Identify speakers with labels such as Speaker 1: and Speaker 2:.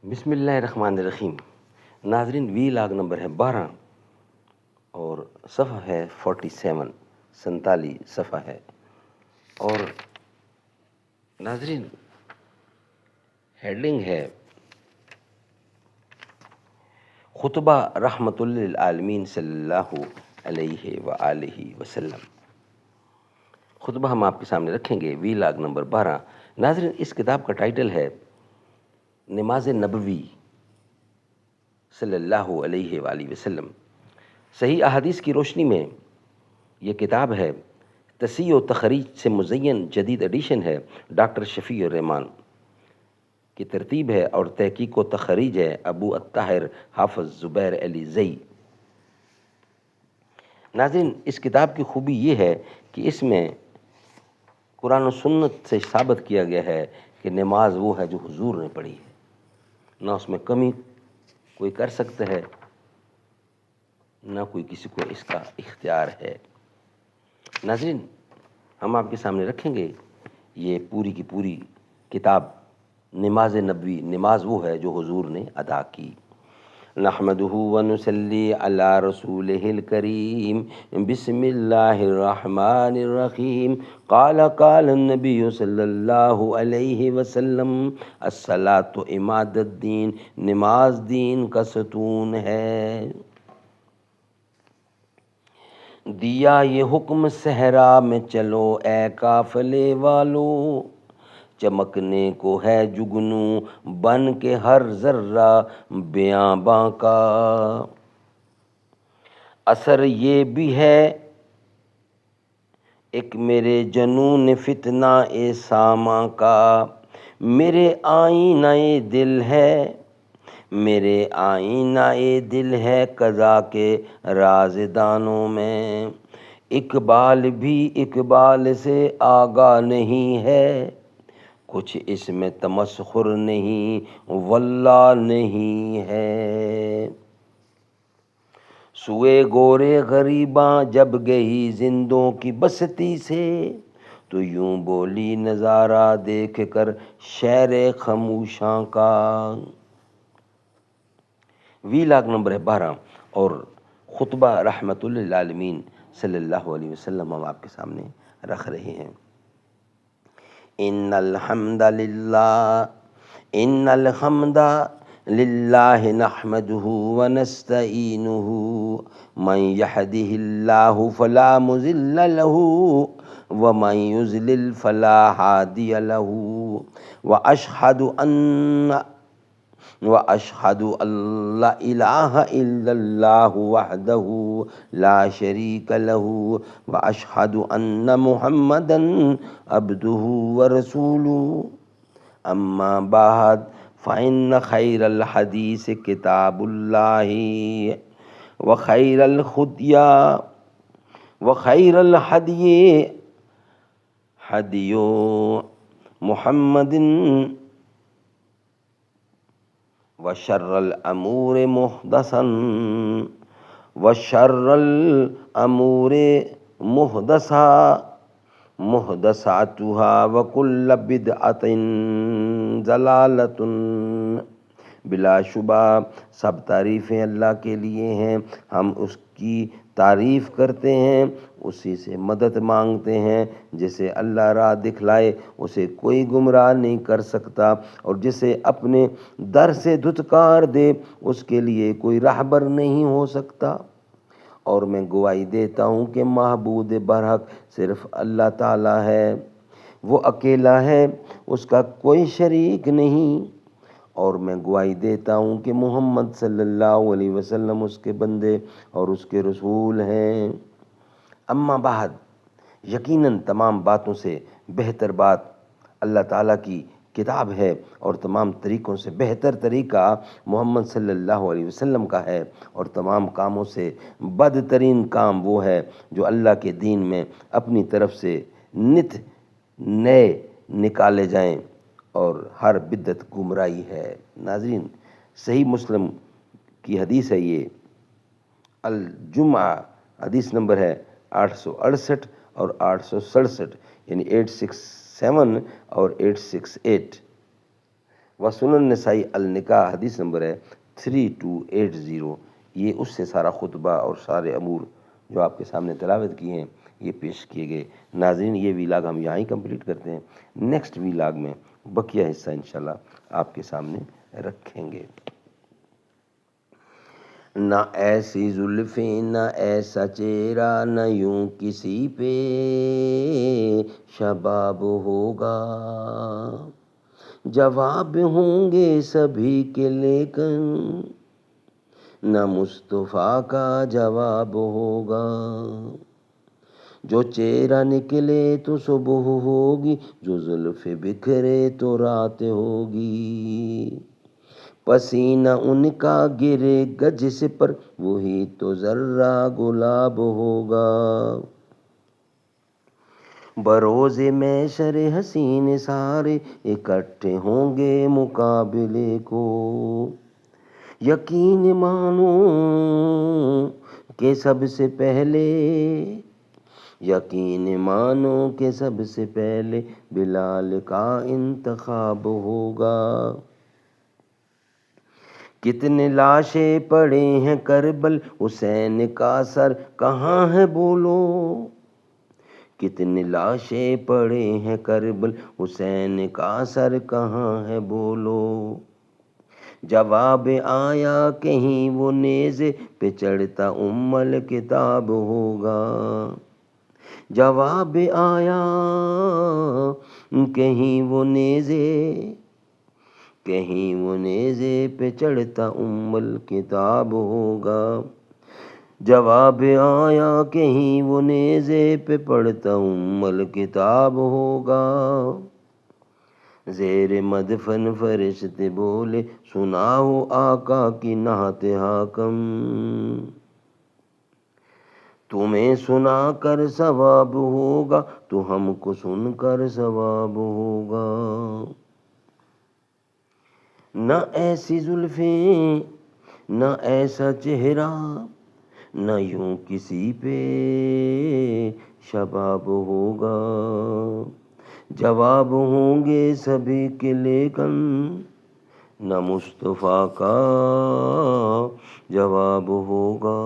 Speaker 1: بسم اللہ الرحمن الرحیم۔ ناظرین، وی لاگ نمبر ہے 12 اور صفحہ ہے 47، 47 صفحہ ہے۔ اور ناظرین، ہیڈنگ ہے خطبہ رحمت للعالمین صلی اللہ علیہ وآلہ وسلم۔ خطبہ ہم آپ کے سامنے رکھیں گے، وی لاگ نمبر 12۔ ناظرین، اس کتاب کا ٹائٹل ہے نماز نبوی صلی اللہ علیہ وآلہ وسلم۔ صحیح احادیث کی روشنی میں یہ کتاب ہے، تصحیح و تخریج سے مزین جدید ایڈیشن ہے، ڈاکٹر شفیع الرحمان کی ترتیب ہے اور تحقیق و تخریج ہے ابو الطاہر حافظ زبیر علی زئی۔ ناظرین، اس کتاب کی خوبی یہ ہے کہ اس میں قرآن و سنت سے ثابت کیا گیا ہے کہ نماز وہ ہے جو حضور نے پڑھی ہے، نہ اس میں کمی کوئی کر سکتا ہے، نہ کوئی کسی کو اس کا اختیار ہے۔ ناظرین، ہم آپ کے سامنے رکھیں گے یہ پوری کی پوری کتاب نماز نبوی، نماز وہ ہے جو حضور نے ادا کی۔ نحمدہ ونصلی علی رسولہ الکریم، بسم اللہ الرحمن الرحیم۔ قال النبی صلی اللہ علیہ وسلم، الصلاۃ عماد الدین، نماز دین کا ستون ہے۔ دیا یہ حکم صحرا میں چلو اے قافلے والو، چمکنے کو ہے جگنو بن کے ہر ذرہ بیاباں کا۔ اثر یہ بھی ہے ایک میرے جنون فتنہ اے ساما کا، میرے آئینہ دل ہے، میرے آئینہ دل ہے قضا کے رازدانوں میں۔ اقبال بھی اقبال سے آگاہ نہیں ہے، کچھ اس میں تمسخر نہیں واللہ نہیں ہے۔ سوئے گورے غریباں جب گئی زندوں کی بستی سے، تو یوں بولی نظارہ دیکھ کر شہر خموشاں کا۔ وی لاگ نمبر ہے 12 اور خطبہ رحمت للعالمین صلی اللہ علیہ وسلم ہم آپ کے سامنے رکھ رہے ہیں۔ ان الحمد للہ نحمدہ ونستعینہ، من یہدہ اللہ فلا مضل لہ ومن یضلل فلا ہادی لہ، واشہد ان لا الہ الا اللہ وحدہ لا شریک لہ، واشہد ان محمدا عبدہ ورسولہ۔ اما بعد فإن خیر الحدیث کتاب اللہ، وخیر الہدی ہدی محمد، وشر الامور محدثاتها وکل بدعۃ ضلالۃ۔ بلا شبہ سب تعریفیں اللہ کے لیے ہیں، ہم اس کی تعریف کرتے ہیں، اسی سے مدد مانگتے ہیں۔ جسے اللہ راہ دکھلائے اسے کوئی گمراہ نہیں کر سکتا، اور جسے اپنے در سے دھتکار دے اس کے لیے کوئی راہبر نہیں ہو سکتا۔ اور میں گواہی دیتا ہوں کہ معبود برحق صرف اللہ تعالیٰ ہے، وہ اکیلا ہے، اس کا کوئی شریک نہیں۔ اور میں گواہی دیتا ہوں کہ محمد صلی اللہ علیہ وسلم اس کے بندے اور اس کے رسول ہیں۔ اما بعد، یقیناً تمام باتوں سے بہتر بات اللہ تعالیٰ کی کتاب ہے، اور تمام طریقوں سے بہتر طریقہ محمد صلی اللہ علیہ وسلم کا ہے، اور تمام کاموں سے بدترین کام وہ ہے جو اللہ کے دین میں اپنی طرف سے نت نئے نکالے جائیں، اور ہر بدعت گمراہی ہے۔ ناظرین، صحیح مسلم کی حدیث ہے یہ، الجمعہ، حدیث نمبر ہے 868 اور 867، یعنی 867 اور 868۔ وسنن نسائی النکاح حدیث نمبر ہے 3280. یہ اس سے سارا خطبہ اور سارے امور جو آپ کے سامنے تلاوت کیے ہیں یہ پیش کیے گئے. ناظرین یہ ویلاگ ہم یہاں ہی کمپلیٹ کرتے ہیں. نیکسٹ ویلاگ میں بقیہ حصہ انشاءاللہ آپ کے سامنے رکھیں گے. نہ ایسی زلفیں نہ ایسا چہرہ نہ یوں کسی پہ شباب ہوگا. جواب ہوں گے سبھی کے لیکن نہ مصطفیٰ کا جواب ہوگا. جو چہرہ نکلے تو صبح ہوگی، جو زلف بکھرے تو رات ہوگی. پسینہ ان کا گرے گا جس پر وہی تو ذرہ گلاب ہوگا. بروز محشر حسین سارے اکٹھے ہوں گے مقابلے کو. یقین مانو کہ سب سے پہلے بلال کا انتخاب ہوگا. کتنے لاشیں پڑے ہیں کربل، حسین کا سر کہاں ہے بولو. کتنے لاشیں پڑے ہیں کربل، حسین کا سر کہاں ہے بولو. جواب آیا کہیں وہ نیزے پہ چڑھتا الکتاب ہوگا. جواب آیا کہیں وہ نیزے پہ چڑھتا الکتاب ہوگا. جواب آیا کہیں وہ نیزے پہ پڑھتا الکتاب ہوگا. زیر مدفن فرشتے بولے سناؤ آقا کی نعت حاکم. تمہیں سنا کر ثواب ہوگا تو ہم کو سن کر ثواب ہوگا. نہ ایسی زلفیں نہ ایسا چہرہ نہ یوں کسی پہ شباب ہوگا. جواب ہوں گے سبھی کے لیکن نہ مصطفیٰ کا جواب ہوگا.